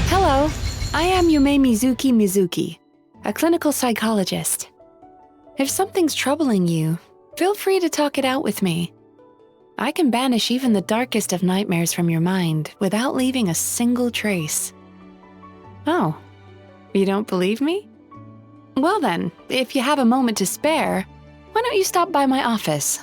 Hello, I am Yume Mizuki, a clinical psychologist. If something's troubling you, feel free to talk it out with me. I can banish even the darkest of nightmares from your mind without leaving a single trace. Oh, you don't believe me? Well then, if you have a moment to spare, why don't you stop by my office?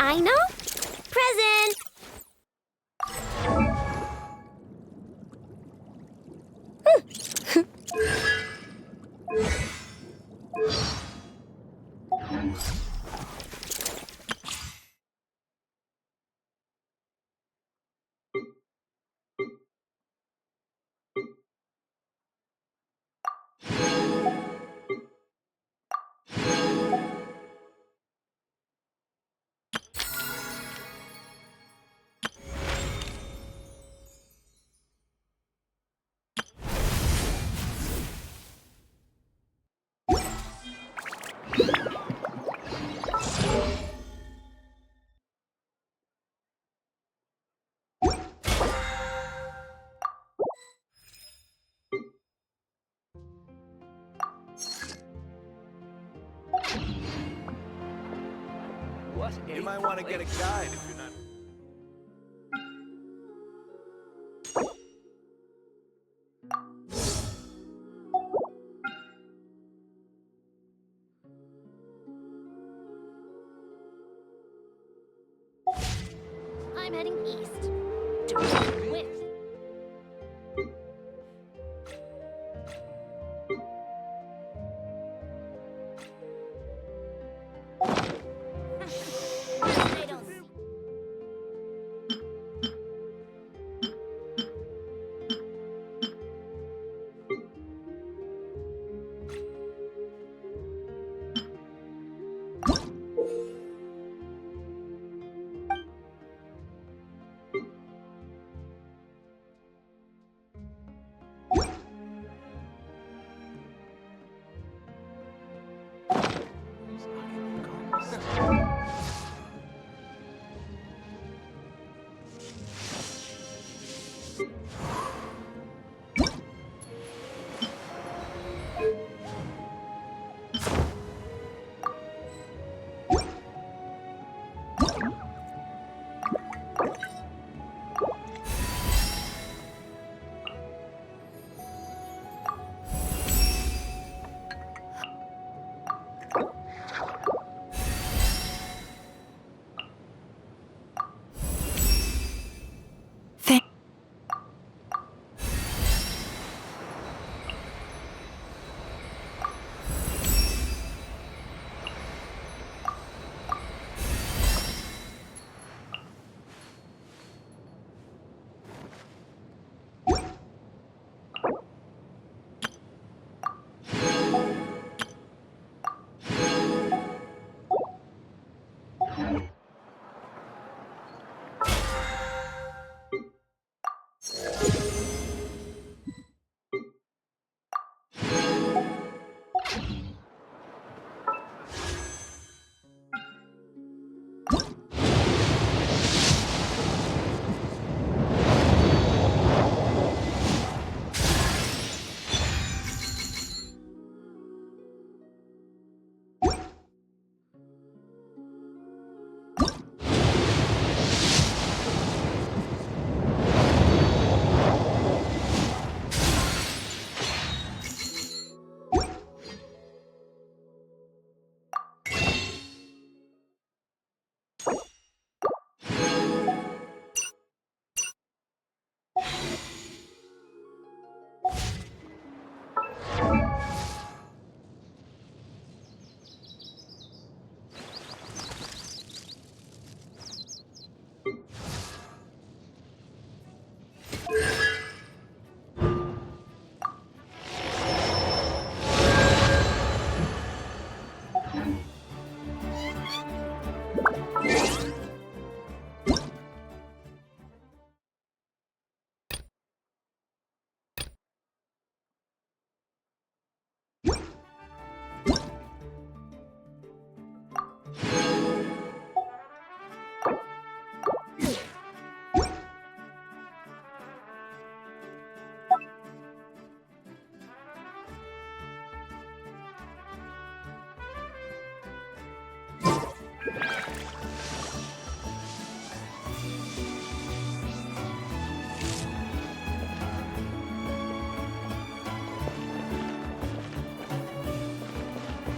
I know. Present! You might want to get a guide if you're not... I'm heading east. To with.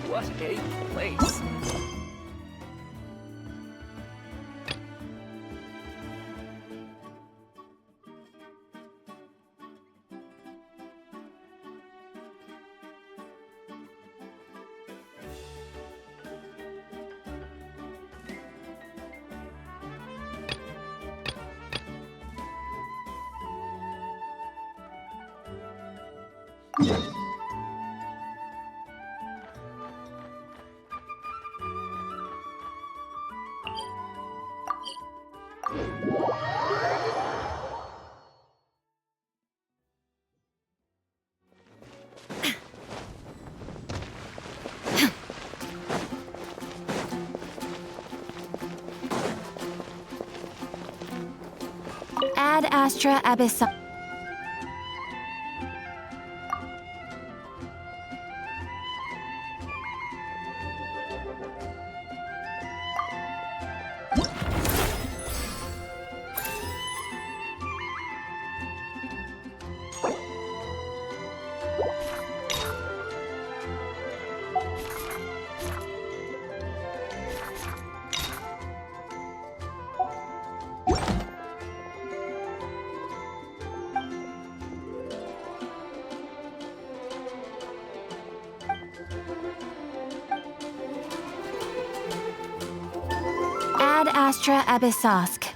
What a place. Ad Astra Abyssa. Ad Astra Abyssosk.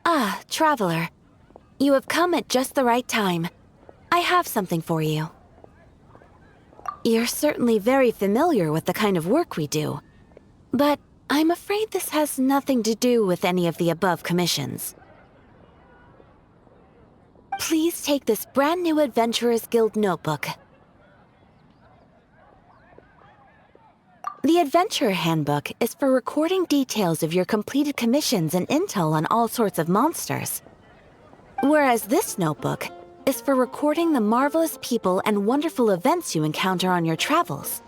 Ah, traveler. You have come at just the right time. I have something for you. You're certainly very familiar with the kind of work we do, but I'm afraid this has nothing to do with any of the above commissions. Please take this brand new Adventurers Guild notebook. The Adventurer Handbook is for recording details of your completed commissions and intel on all sorts of monsters. Whereas this notebook is for recording the marvelous people and wonderful events you encounter on your travels.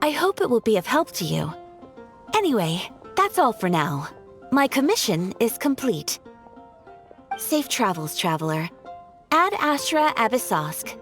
I hope it will be of help to you. Anyway, that's all for now. My commission is complete. Safe travels, traveler. Ad Astra Abyssosk.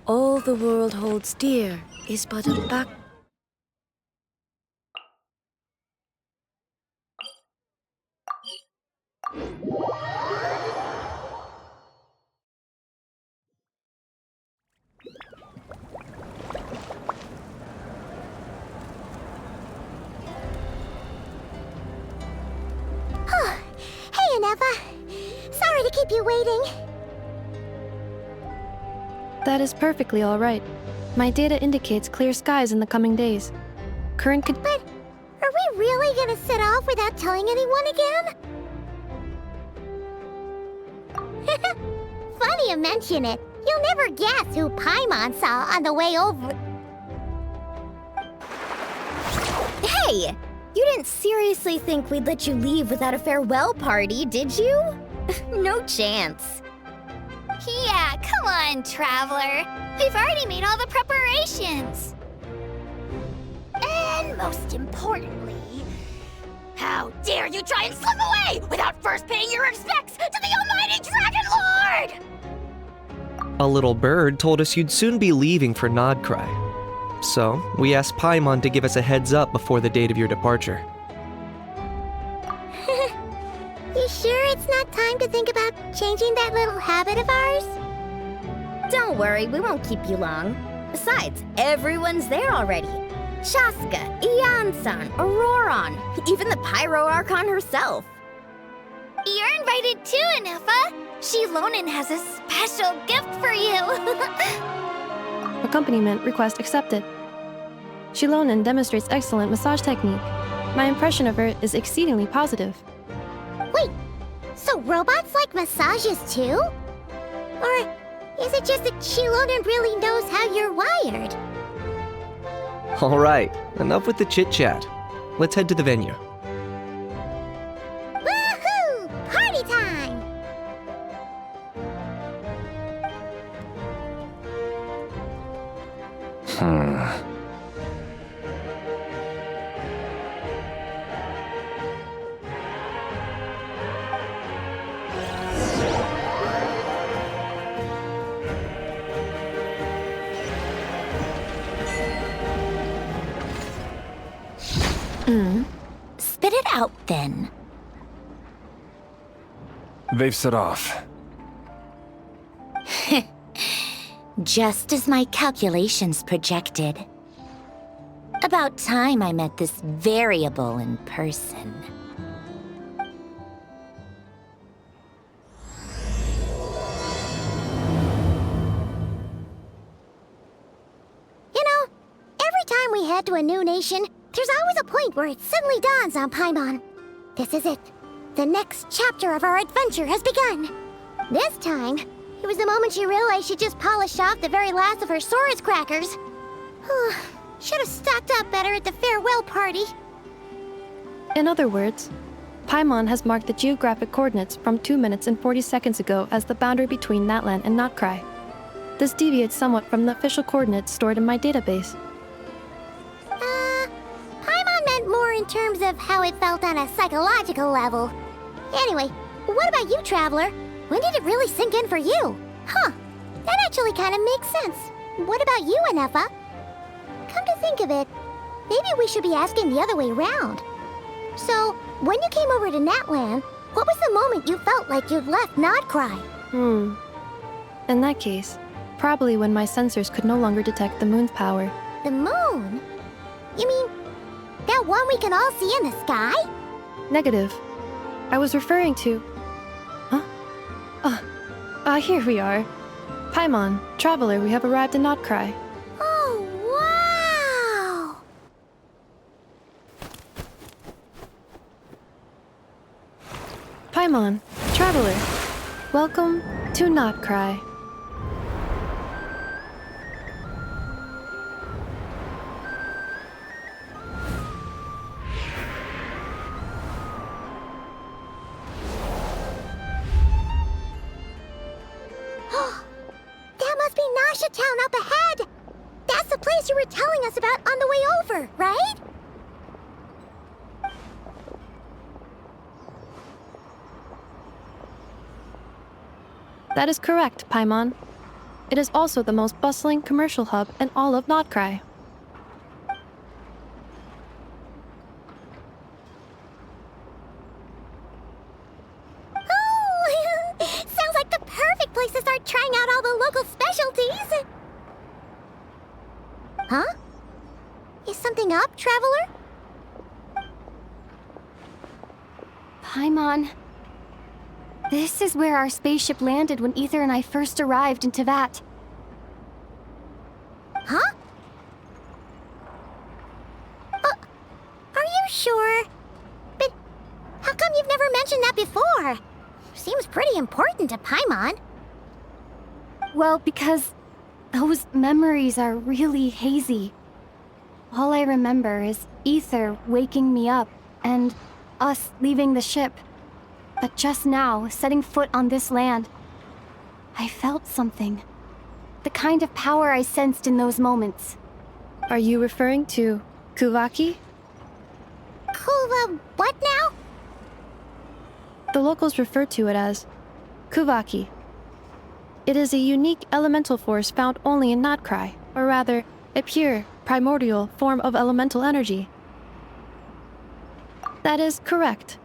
All the world holds dear is but a back... Hey, Aneva. Sorry to keep you waiting. That is perfectly all right. My data indicates clear skies in the coming days. Current con- But are we really gonna set off without telling anyone again? Funny you mention it. You'll never guess who Paimon saw on the way over. Hey! You didn't seriously think we'd let you leave without a farewell party, did you? No chance. Yeah, come on, Traveler. We've already made all the preparations. And most importantly, how dare you try and slip away without first paying your respects to the almighty Dragon Lord! A little bird told us you'd soon be leaving for Krai. So, we asked Paimon to give us a heads up before the date of your departure. You sure it's not time to think about changing that little habit of ours? Don't worry, we won't keep you long. Besides, everyone's there already. Shaska, Ian-san, Auroron, even the Pyro Archon herself. You're invited too, Anefa. Shilonen has a special gift for you. Accompaniment request accepted. Shilonen demonstrates excellent massage technique. My impression of her is exceedingly positive. Wait, so robots like massages too? Or is it just that Shilonen really knows how you're wired? Alright, enough with the chit-chat. Let's head to the venue. Woohoo! Party time! Spit it out, then. They've set off. Just as my calculations projected. About time I met this variable in person. You know, every time we head to a new nation, there's always a point where it suddenly dawns on Paimon. This is it. The next chapter of our adventure has begun. This time, it was the moment she realized she just polished off the very last of her Saurus crackers. Should have stocked up better at the farewell party. In other words, Paimon has marked the geographic coordinates from 2 minutes and 40 seconds ago as the boundary between Natlan and Krai. This deviates somewhat from the official coordinates stored in my database. Paimon meant more in terms of how it felt on a psychological level. Anyway, what about you, Traveler? When did it really sink in for you? Huh, that actually kind of makes sense. What about you, Anefa? Come to think of it, maybe we should be asking the other way around. So, when you came over to Natlan, what was the moment you felt like you'd left Krai? In that case, probably when my sensors could no longer detect the moon's power. The moon? You mean, that one we can all see in the sky? Negative. I was referring to... Here we are. Paimon, Traveler, we have arrived in Krai. Oh, wow! Paimon, Traveler, welcome to Krai. That must be Nasha Town up ahead! That's the place you were telling us about on the way over, right? That is correct, Paimon. It is also the most bustling commercial hub in all of Krai. Oh! Sounds like the perfect place to start trying out all the local specialties! Huh? Is something up, Traveler? Paimon. This is where our spaceship landed when Ether and I first arrived in Teyvat. Huh? pretty important to Paimon. Well, because those memories are really hazy. All I remember is Ether waking me up and us leaving the ship. But just now, setting foot on this land, I felt something. The kind of power I sensed in those moments. Are you referring to Kuvaki? What now? The locals refer to it as Kuvaki. It is a unique elemental force found only in Krai, or rather, a pure, primordial form of elemental energy. That is correct.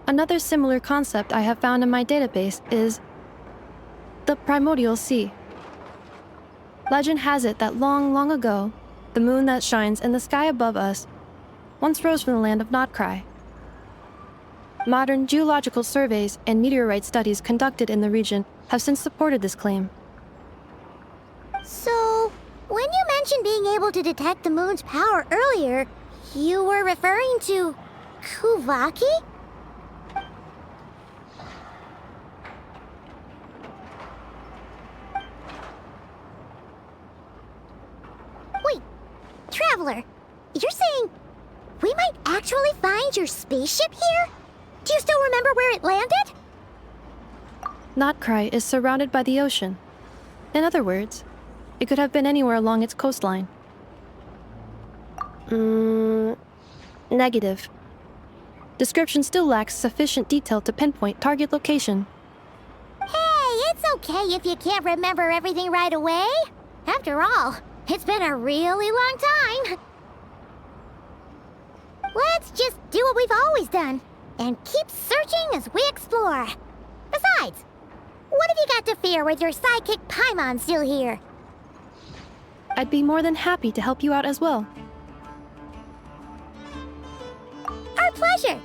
Another similar concept I have found in my database is the primordial sea. Legend has it that long, long ago, the moon that shines in the sky above us once rose from the land of Krai. Modern geological surveys and meteorite studies conducted in the region have since supported this claim. So, when you mentioned being able to detect the moon's power earlier, you were referring to Kuvaki? Wait, Traveler, you're saying we might actually find your spaceship here? Do you still remember where it landed? Krai is surrounded by the ocean. In other words, it could have been anywhere along its coastline. Negative. Description still lacks sufficient detail to pinpoint target location. Hey, it's okay if you can't remember everything right away. After all, it's been a really long time. Let's just do what we've always done and keep searching as we explore. Besides, what have you got to fear with your sidekick Paimon still here? I'd be more than happy to help you out as well. Our pleasure.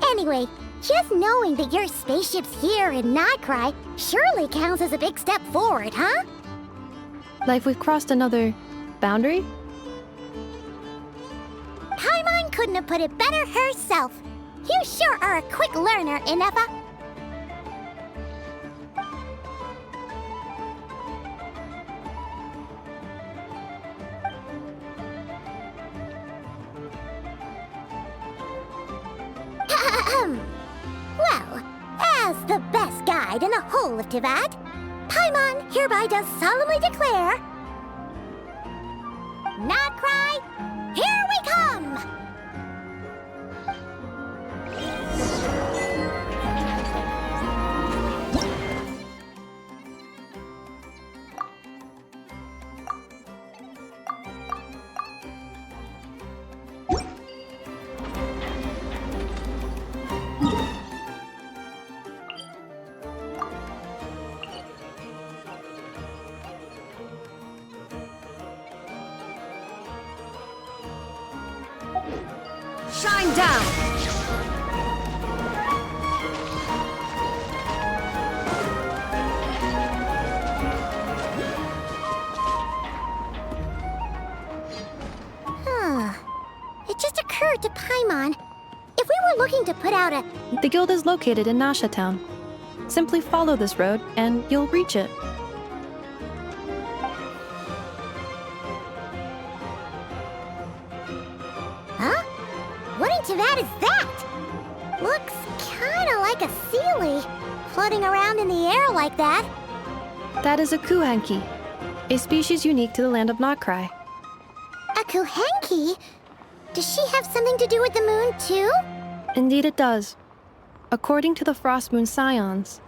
Anyway, just knowing that your spaceship's here in Krai surely counts as a big step forward, huh? Like we've crossed another boundary? Paimon couldn't have put it better herself. You sure are a quick learner, Inefa. Well, as the best guide in the whole of Tivat, Paimon hereby does solemnly declare, Krai, here we come! Shine down! It just occurred to Paimon, if we were looking to put out a... The guild is located in Nasha Town. Simply follow this road and you'll reach it. Huh? What in Tivat is that? Looks kinda like a Sealy, floating around in the air like that. That is a Kuhenki, a species unique to the land of Krai. A Kuhenki? Does she have something to do with the moon, too? Indeed it does. According to the Frost Moon Scions,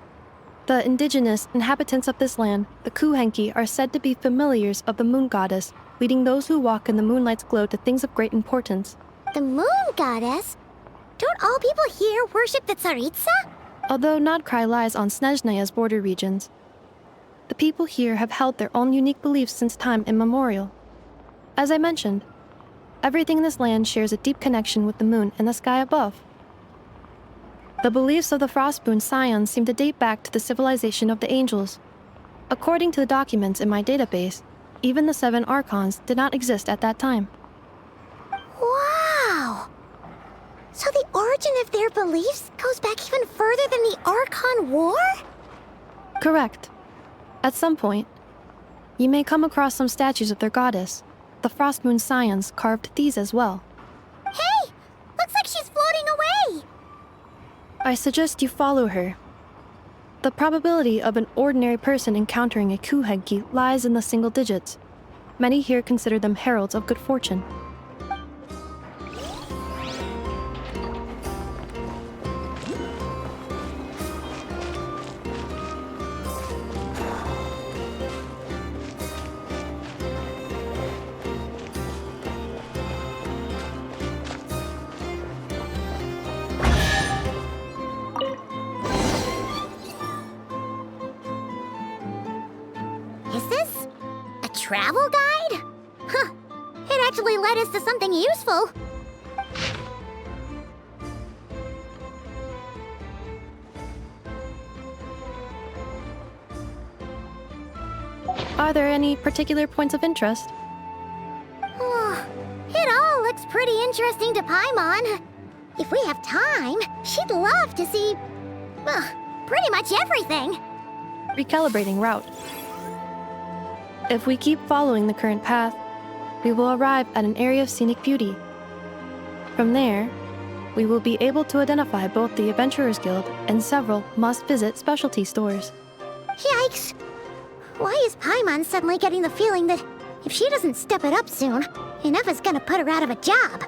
the indigenous inhabitants of this land, the Kuhenki, are said to be familiars of the moon goddess, leading those who walk in the moonlight's glow to things of great importance. The moon goddess? Don't all people here worship the Tsaritsa? Although Krai lies on Snezhnaya's border regions, the people here have held their own unique beliefs since time immemorial. As I mentioned, everything in this land shares a deep connection with the moon and the sky above. The beliefs of the Frostmoon Scions seem to date back to the civilization of the angels. According to the documents in my database, even the 7 Archons did not exist at that time. Wow! So the origin of their beliefs goes back even further than the Archon War? Correct. At some point, you may come across some statues of their goddess. The Frostmoon Scions carved these as well. Hey! Looks like she's floating away! I suggest you follow her. The probability of an ordinary person encountering a Kuhenki lies in the single digits. Many here consider them heralds of good fortune. Is this a travel guide? Huh. It actually led us to something useful. Are there any particular points of interest? Oh, it all looks pretty interesting to Paimon. If we have time, she'd love to see, pretty much everything. Recalibrating route. If we keep following the current path, we will arrive at an area of scenic beauty. From there, we will be able to identify both the Adventurers Guild and several must-visit specialty stores. Yikes! Why is Paimon suddenly getting the feeling that if she doesn't step it up soon, enough is gonna put her out of a job?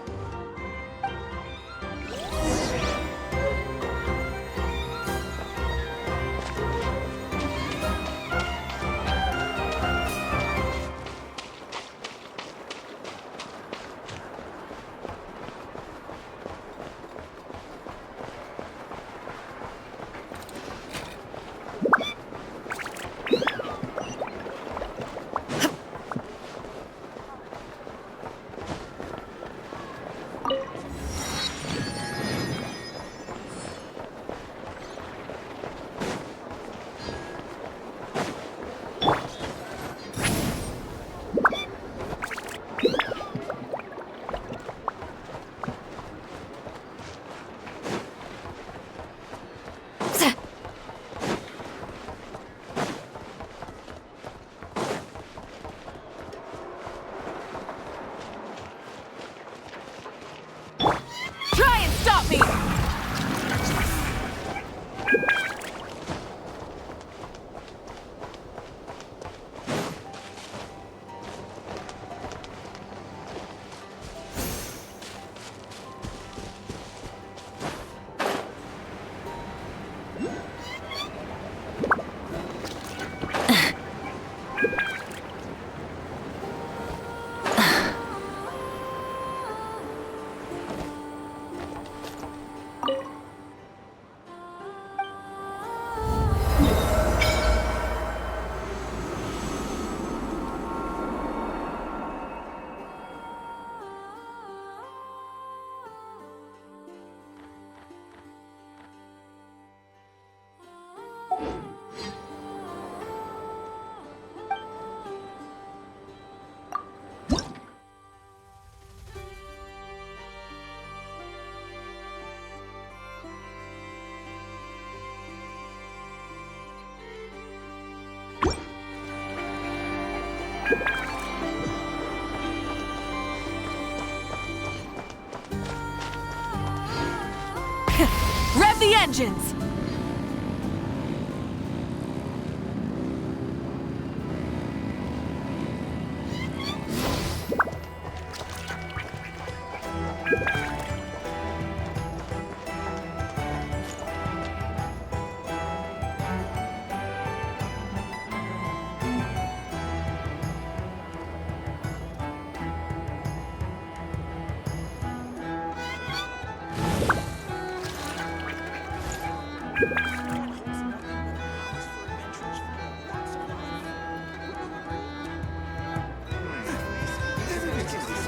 Rev the engines!